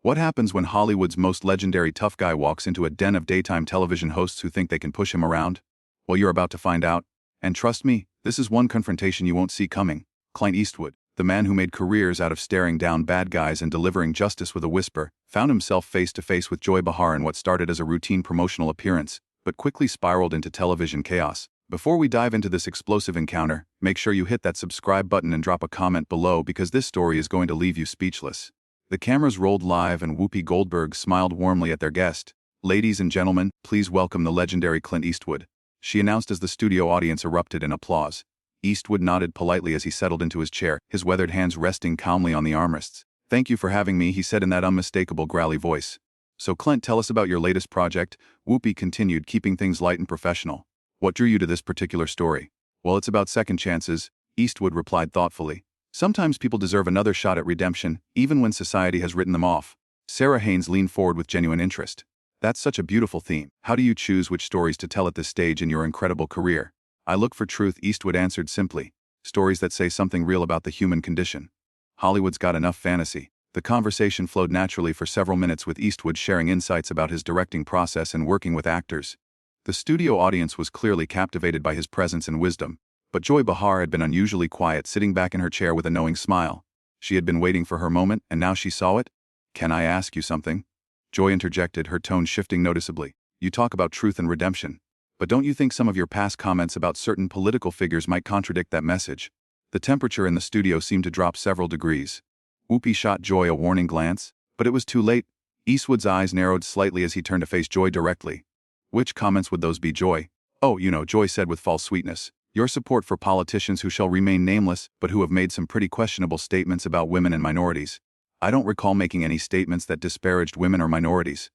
What happens when Hollywood's most legendary tough guy walks into a den of daytime television hosts who think they can push him around? Well, you're about to find out. And trust me, this is one confrontation you won't see coming. Clint Eastwood, the man who made careers out of staring down bad guys and delivering justice with a whisper, found himself face to face with Joy Behar in what started as a routine promotional appearance, but quickly spiraled into television chaos. Before we dive into this explosive encounter, make sure you hit that subscribe button and drop a comment below because this story is going to leave you speechless. The cameras rolled live and Whoopi Goldberg smiled warmly at their guest. "Ladies and gentlemen, please welcome the legendary Clint Eastwood," she announced as the studio audience erupted in applause. Eastwood nodded politely as he settled into his chair, his weathered hands resting calmly on the armrests. "Thank you for having me," he said in that unmistakable growly voice. "So Clint, tell us about your latest project," Whoopi continued, keeping things light and professional. "What drew you to this particular story?" "Well, it's about second chances," Eastwood replied thoughtfully. "Sometimes people deserve another shot at redemption, even when society has written them off." Sarah Haynes leaned forward with genuine interest. "That's such a beautiful theme. How do you choose which stories to tell at this stage in your incredible career?" "I look for truth," Eastwood answered simply. "Stories that say something real about the human condition. Hollywood's got enough fantasy." The conversation flowed naturally for several minutes, with Eastwood sharing insights about his directing process and working with actors. The studio audience was clearly captivated by his presence and wisdom. But Joy Behar had been unusually quiet, sitting back in her chair with a knowing smile. She had been waiting for her moment, and now she saw it. "Can I ask you something?" Joy interjected, her tone shifting noticeably. "You talk about truth and redemption. But don't you think some of your past comments about certain political figures might contradict that message?" The temperature in the studio seemed to drop several degrees. Whoopi shot Joy a warning glance, but it was too late. Eastwood's eyes narrowed slightly as he turned to face Joy directly. "Which comments would those be, Joy?" "Oh, Joy said with false sweetness. Your support for politicians who shall remain nameless, but who have made some pretty questionable statements about women and minorities." "I don't recall making any statements that disparaged women or minorities,"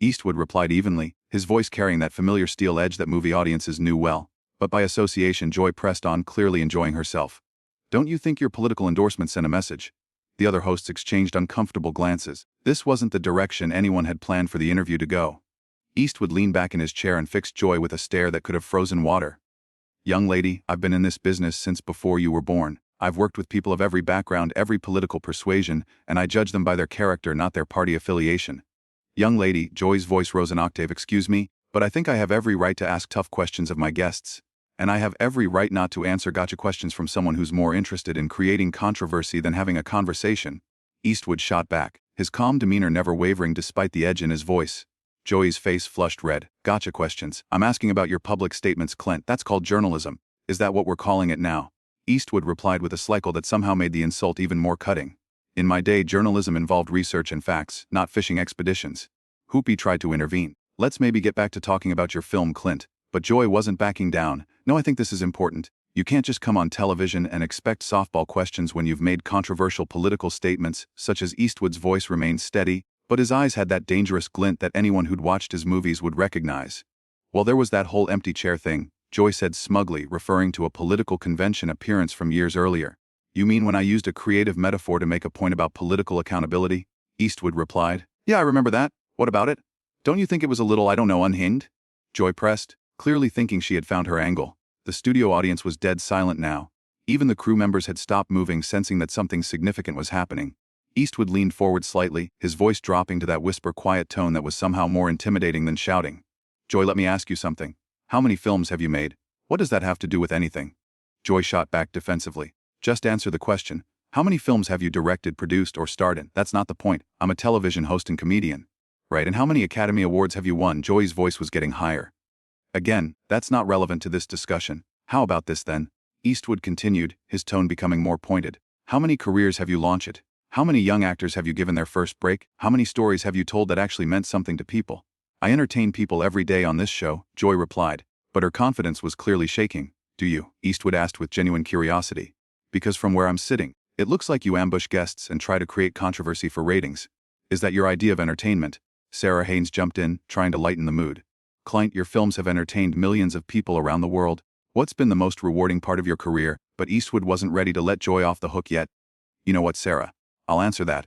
Eastwood replied evenly, his voice carrying that familiar steel edge that movie audiences knew well. But by association, Joy pressed on, clearly enjoying herself. "Don't you think your political endorsement sent a message?" The other hosts exchanged uncomfortable glances. This wasn't the direction anyone had planned for the interview to go. Eastwood leaned back in his chair and fixed Joy with a stare that could have frozen water. "Young lady, I've been in this business since before you were born. I've worked with people of every background, every political persuasion, and I judge them by their character, not their party affiliation." "Young lady," Joy's voice rose an octave, "excuse me, but I think I have every right to ask tough questions of my guests. And I have every right not to answer gotcha questions from someone who's more interested in creating controversy than having a conversation." Eastwood shot back, his calm demeanor never wavering despite the edge in his voice. Joy's face flushed red. "Gotcha questions? I'm asking about your public statements, Clint. That's called journalism. Is that what we're calling it now?" Eastwood replied with a slickle that somehow made the insult even more cutting. "In my day, journalism involved research and facts, not fishing expeditions." Whoopi tried to intervene. "Let's maybe get back to talking about your film, Clint." But Joy wasn't backing down. "No, I think this is important. You can't just come on television and expect softball questions when you've made controversial political statements," such as Eastwood's voice remained steady, but his eyes had that dangerous glint that anyone who'd watched his movies would recognize. "Well, there was that whole empty chair thing," Joy said smugly, referring to a political convention appearance from years earlier. "You mean when I used a creative metaphor to make a point about political accountability?" Eastwood replied. "Yeah, I remember that. What about it? Don't you think it was a little, unhinged?" Joy pressed, clearly thinking she had found her angle. The studio audience was dead silent now. Even the crew members had stopped moving, sensing that something significant was happening. Eastwood leaned forward slightly, his voice dropping to that whisper-quiet tone that was somehow more intimidating than shouting. "Joy, let me ask you something. How many films have you made? What does that have to do with anything?" Joy shot back defensively. "Just answer the question. How many films have you directed, produced, or starred in? That's not the point. I'm a television host and comedian." "Right, and how many Academy Awards have you won?" Joy's voice was getting higher. "Again, that's not relevant to this discussion. How about this then?" Eastwood continued, his tone becoming more pointed. "How many careers have you launched? How many young actors have you given their first break? How many stories have you told that actually meant something to people?" "I entertain people every day on this show," Joy replied, but her confidence was clearly shaking. "Do you?" Eastwood asked with genuine curiosity. "Because from where I'm sitting, it looks like you ambush guests and try to create controversy for ratings. Is that your idea of entertainment?" Sarah Haynes jumped in, trying to lighten the mood. "Clint, your films have entertained millions of people around the world. What's been the most rewarding part of your career?" But Eastwood wasn't ready to let Joy off the hook yet. "You know what, Sarah? I'll answer that.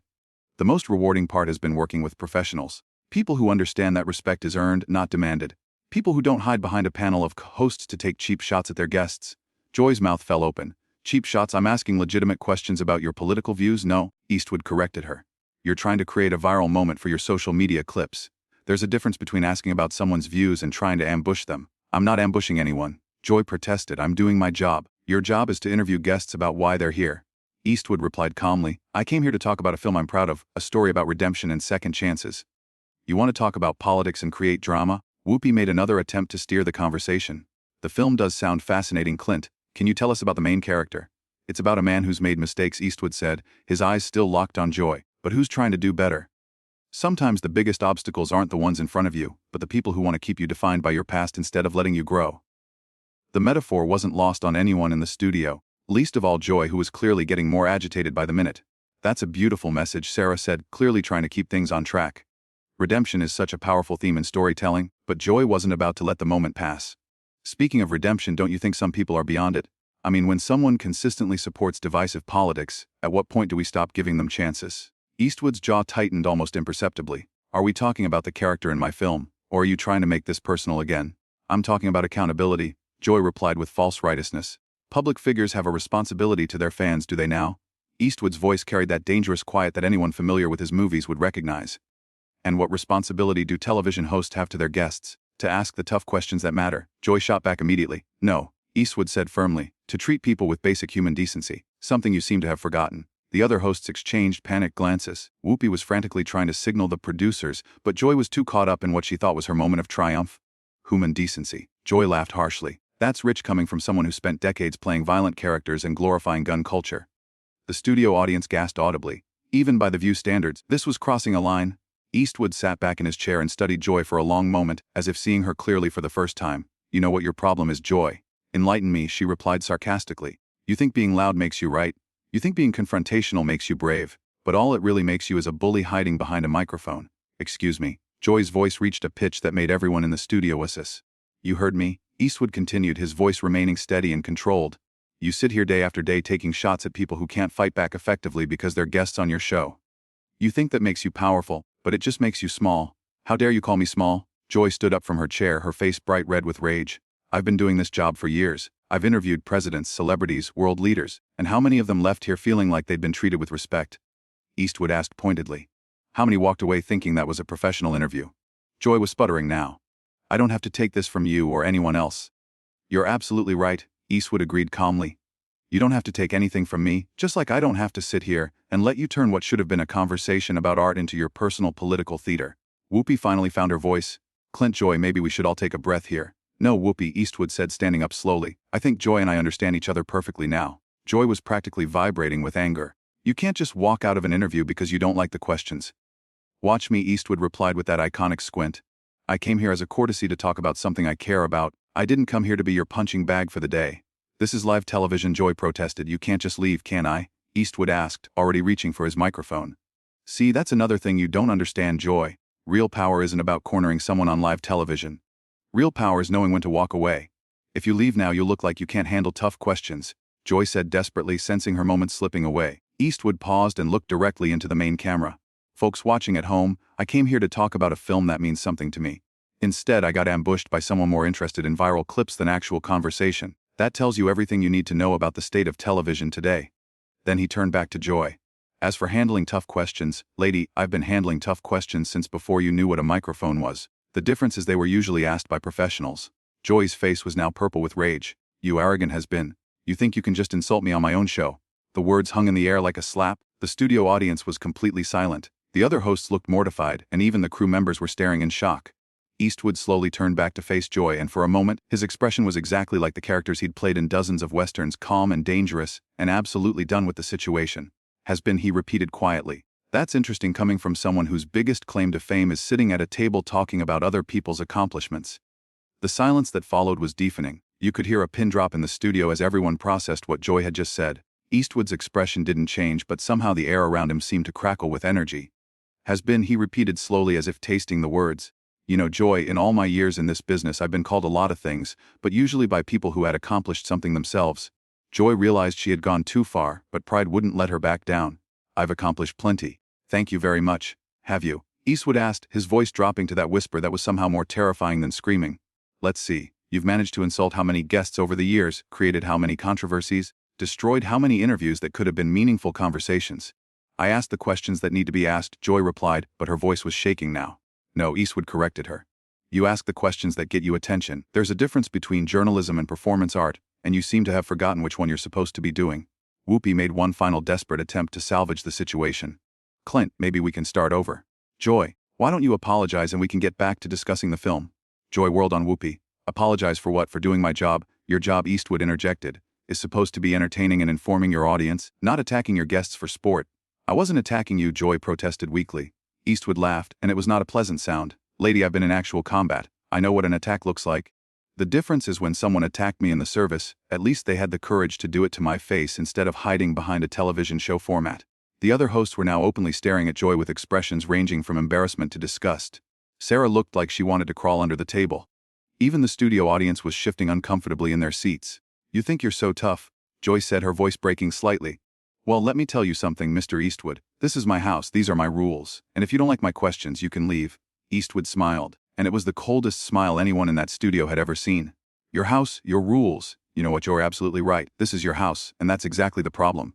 The most rewarding part has been working with professionals. People who understand that respect is earned, not demanded. People who don't hide behind a panel of hosts to take cheap shots at their guests." Joy's mouth fell open. "Cheap shots? I'm asking legitimate questions about your political views." "No," Eastwood corrected her. You're trying to create a viral moment for your social media clips. There's a difference between asking about someone's views and trying to ambush them. I'm not ambushing anyone, Joy protested. I'm doing my job. Your job is to interview guests about why they're here. Eastwood replied calmly, I came here to talk about a film I'm proud of, a story about redemption and second chances. You want to talk about politics and create drama? Whoopi made another attempt to steer the conversation. The film does sound fascinating, Clint. Can you tell us about the main character? It's about a man who's made mistakes, Eastwood said, his eyes still locked on Joy, but who's trying to do better. Sometimes the biggest obstacles aren't the ones in front of you, but the people who want to keep you defined by your past instead of letting you grow. The metaphor wasn't lost on anyone in the studio, least of all Joy, who was clearly getting more agitated by the minute. That's a beautiful message, Sarah said, clearly trying to keep things on track. Redemption is such a powerful theme in storytelling, but Joy wasn't about to let the moment pass. Speaking of redemption, don't you think some people are beyond it? I mean, when someone consistently supports divisive politics, at what point do we stop giving them chances? Eastwood's jaw tightened almost imperceptibly. Are we talking about the character in my film, or are you trying to make this personal again? I'm talking about accountability, Joy replied with false righteousness. Public figures have a responsibility to their fans, do they now? Eastwood's voice carried that dangerous quiet that anyone familiar with his movies would recognize. And what responsibility do television hosts have to their guests? To ask the tough questions that matter? Joy shot back immediately. No, Eastwood said firmly, to treat people with basic human decency, something you seem to have forgotten. The other hosts exchanged panicked glances. Whoopi was frantically trying to signal the producers, but Joy was too caught up in what she thought was her moment of triumph. Human decency. Joy laughed harshly. That's rich coming from someone who spent decades playing violent characters and glorifying gun culture. The studio audience gasped audibly. Even by The View standards, this was crossing a line. Eastwood sat back in his chair and studied Joy for a long moment, as if seeing her clearly for the first time. You know what your problem is, Joy? Enlighten me, she replied sarcastically. You think being loud makes you right? You think being confrontational makes you brave, but all it really makes you is a bully hiding behind a microphone. Excuse me. Joy's voice reached a pitch that made everyone in the studio hiss. You heard me? Eastwood continued, his voice remaining steady and controlled. You sit here day after day taking shots at people who can't fight back effectively because they're guests on your show. You think that makes you powerful, but it just makes you small. How dare you call me small? Joy stood up from her chair, her face bright red with rage. I've been doing this job for years. I've interviewed presidents, celebrities, world leaders, and how many of them left here feeling like they'd been treated with respect? Eastwood asked pointedly. How many walked away thinking that was a professional interview? Joy was sputtering now. I don't have to take this from you or anyone else. You're absolutely right, Eastwood agreed calmly. You don't have to take anything from me, just like I don't have to sit here and let you turn what should have been a conversation about art into your personal political theater. Whoopi finally found her voice. Clint, Joy, maybe we should all take a breath here. No, Whoopi, Eastwood said, standing up slowly. I think Joy and I understand each other perfectly now. Joy was practically vibrating with anger. You can't just walk out of an interview because you don't like the questions. Watch me, Eastwood replied with that iconic squint. I came here as a courtesy to talk about something I care about. I didn't come here to be your punching bag for the day. This is live television, Joy protested. You can't just leave, can I? Eastwood asked, already reaching for his microphone. See, that's another thing you don't understand, Joy. Real power isn't about cornering someone on live television. Real power is knowing when to walk away. If you leave now, you'll look like you can't handle tough questions, Joy said desperately, sensing her moment slipping away. Eastwood paused and looked directly into the main camera. Folks watching at home, I came here to talk about a film that means something to me. Instead, I got ambushed by someone more interested in viral clips than actual conversation. That tells you everything you need to know about the state of television today. Then he turned back to Joy. As for handling tough questions, lady, I've been handling tough questions since before you knew what a microphone was. The difference is they were usually asked by professionals. Joy's face was now purple with rage. You arrogant has-been. You think you can just insult me on my own show? The words hung in the air like a slap. The studio audience was completely silent. The other hosts looked mortified, and even the crew members were staring in shock. Eastwood slowly turned back to face Joy, and for a moment, his expression was exactly like the characters he'd played in dozens of westerns, calm and dangerous, and absolutely done with the situation. Has been, he repeated quietly. That's interesting coming from someone whose biggest claim to fame is sitting at a table talking about other people's accomplishments. The silence that followed was deafening. You could hear a pin drop in the studio as everyone processed what Joy had just said. Eastwood's expression didn't change, but somehow the air around him seemed to crackle with energy. Has been, he repeated slowly as if tasting the words. You know, Joy, in all my years in this business I've been called a lot of things, but usually by people who had accomplished something themselves. Joy realized she had gone too far, but pride wouldn't let her back down. I've accomplished plenty. Thank you very much. Have you? Eastwood asked, his voice dropping to that whisper that was somehow more terrifying than screaming. Let's see. You've managed to insult how many guests over the years, created how many controversies, destroyed how many interviews that could have been meaningful conversations. I asked the questions that need to be asked, Joy replied, but her voice was shaking now. No, Eastwood corrected her. You ask the questions that get you attention. There's a difference between journalism and performance art, and you seem to have forgotten which one you're supposed to be doing. Whoopi made one final desperate attempt to salvage the situation. Clint, maybe we can start over. Joy, why don't you apologize and we can get back to discussing the film? Joy whirled on Whoopi. Apologize for what? For doing my job? Your job, Eastwood interjected, is supposed to be entertaining and informing your audience, not attacking your guests for sport. I wasn't attacking you, Joy protested weakly. Eastwood laughed, and it was not a pleasant sound. Lady, I've been in actual combat. I know what an attack looks like. The difference is when someone attacked me in the service, at least they had the courage to do it to my face instead of hiding behind a television show format. The other hosts were now openly staring at Joy with expressions ranging from embarrassment to disgust. Sarah looked like she wanted to crawl under the table. Even the studio audience was shifting uncomfortably in their seats. You think you're so tough, Joy said, her voice breaking slightly. Well, let me tell you something, Mr. Eastwood. This is my house, these are my rules, and if you don't like my questions, you can leave. Eastwood smiled, and it was the coldest smile anyone in that studio had ever seen. Your house, your rules. You know what, you're absolutely right. This is your house, and that's exactly the problem.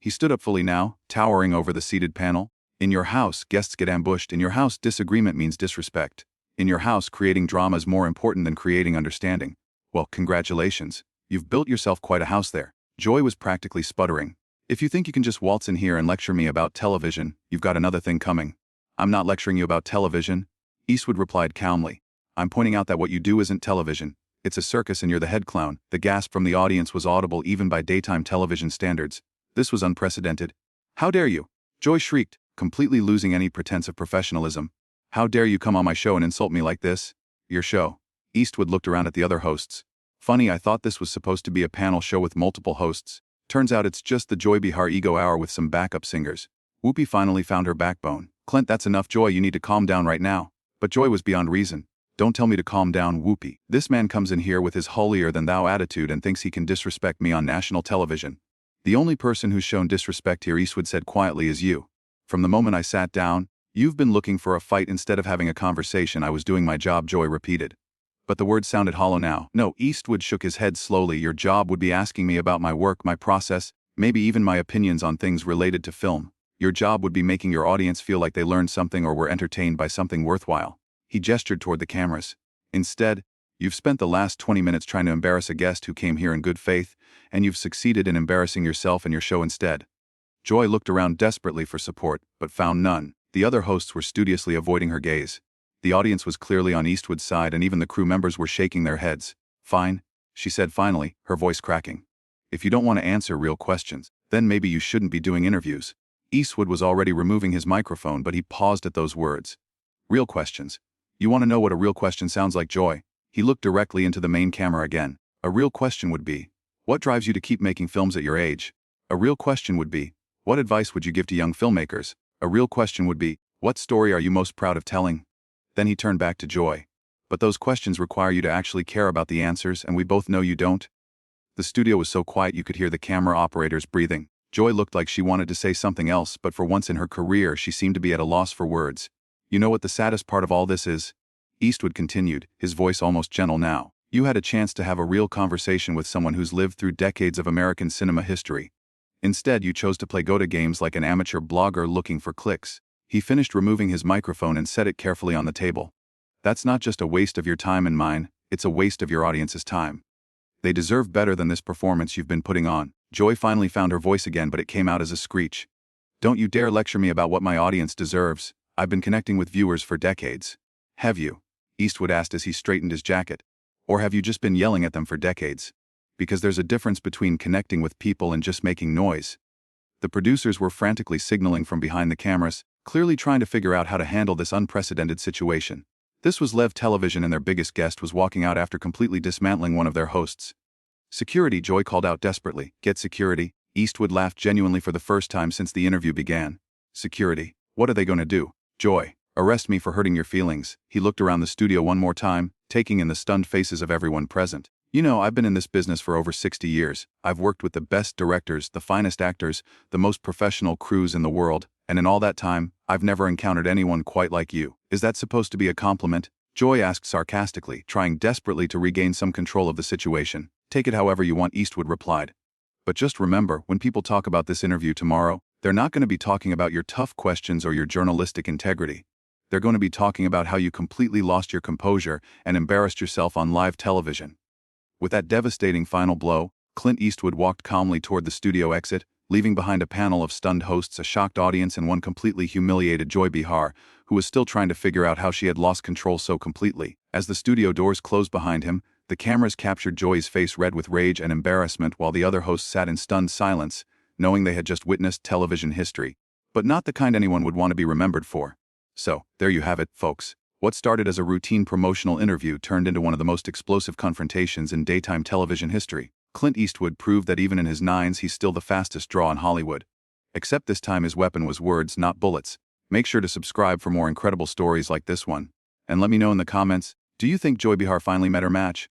He stood up fully now, towering over the seated panel. In your house, guests get ambushed. In your house, disagreement means disrespect. In your house, creating drama is more important than creating understanding. Well, congratulations. You've built yourself quite a house there. Joy was practically sputtering. If you think you can just waltz in here and lecture me about television, you've got another thing coming. I'm not lecturing you about television, Eastwood replied calmly. I'm pointing out that what you do isn't television. It's a circus and you're the head clown. The gasp from the audience was audible even by daytime television standards. This was unprecedented. How dare you? Joy shrieked, completely losing any pretense of professionalism. How dare you come on my show and insult me like this? Your show. Eastwood looked around at the other hosts. Funny, I thought this was supposed to be a panel show with multiple hosts. Turns out it's just the Joy Behar Ego Hour with some backup singers. Whoopi finally found her backbone. Clint, that's enough, Joy, you need to calm down right now. But Joy was beyond reason. Don't tell me to calm down, Whoopi. This man comes in here with his holier-than-thou attitude and thinks he can disrespect me on national television. The only person who's shown disrespect here, Eastwood said quietly, is you. From the moment I sat down, you've been looking for a fight instead of having a conversation. I was doing my job, Joy repeated. But the words sounded hollow now. No, Eastwood shook his head slowly. Your job would be asking me about my work, my process, maybe even my opinions on things related to film. Your job would be making your audience feel like they learned something or were entertained by something worthwhile. He gestured toward the cameras. Instead, you've spent the last 20 minutes trying to embarrass a guest who came here in good faith, and you've succeeded in embarrassing yourself and your show instead. Joy looked around desperately for support, but found none. The other hosts were studiously avoiding her gaze. The audience was clearly on Eastwood's side, and even the crew members were shaking their heads. Fine, she said finally, her voice cracking. If you don't want to answer real questions, then maybe you shouldn't be doing interviews. Eastwood was already removing his microphone, but he paused at those words. Real questions. You want to know what a real question sounds like, Joy? He looked directly into the main camera again. A real question would be, what drives you to keep making films at your age? A real question would be, what advice would you give to young filmmakers? A real question would be, what story are you most proud of telling? Then he turned back to Joy. But those questions require you to actually care about the answers, and we both know you don't. The studio was so quiet you could hear the camera operators breathing. Joy looked like she wanted to say something else, but for once in her career she seemed to be at a loss for words. You know what the saddest part of all this is? Eastwood continued, his voice almost gentle now. You had a chance to have a real conversation with someone who's lived through decades of American cinema history. Instead, you chose to play go-to games like an amateur blogger looking for clicks. He finished removing his microphone and set it carefully on the table. That's not just a waste of your time and mine, it's a waste of your audience's time. They deserve better than this performance you've been putting on. Joy finally found her voice again, but it came out as a screech. Don't you dare lecture me about what my audience deserves. I've been connecting with viewers for decades. Have you? Eastwood asked as he straightened his jacket. Or have you just been yelling at them for decades? Because there's a difference between connecting with people and just making noise. The producers were frantically signaling from behind the cameras, clearly trying to figure out how to handle this unprecedented situation. This was Lev Television, and their biggest guest was walking out after completely dismantling one of their hosts. Security, Joy called out desperately. Get security? Eastwood laughed genuinely for the first time since the interview began. Security? What are they going to do? Joy, arrest me for hurting your feelings. He looked around the studio one more time, taking in the stunned faces of everyone present. You know, I've been in this business for over 60 years. I've worked with the best directors, the finest actors, the most professional crews in the world, and in all that time, I've never encountered anyone quite like you. Is that supposed to be a compliment? Joy asked sarcastically, trying desperately to regain some control of the situation. Take it however you want, Eastwood replied. But just remember, when people talk about this interview tomorrow, They're not going to be talking about your tough questions or your journalistic integrity. They're going to be talking about how you completely lost your composure and embarrassed yourself on live television. With that devastating final blow, Clint Eastwood walked calmly toward the studio exit, leaving behind a panel of stunned hosts, a shocked audience, and one completely humiliated Joy Behar, who was still trying to figure out how she had lost control so completely. As the studio doors closed behind him, the cameras captured Joy's face red with rage and embarrassment while the other hosts sat in stunned silence, knowing they had just witnessed television history. But not the kind anyone would want to be remembered for. So, there you have it, folks. What started as a routine promotional interview turned into one of the most explosive confrontations in daytime television history. Clint Eastwood proved that even in his nines he's still the fastest draw in Hollywood. Except this time his weapon was words, not bullets. Make sure to subscribe for more incredible stories like this one. And let me know in the comments, do you think Joy Behar finally met her match?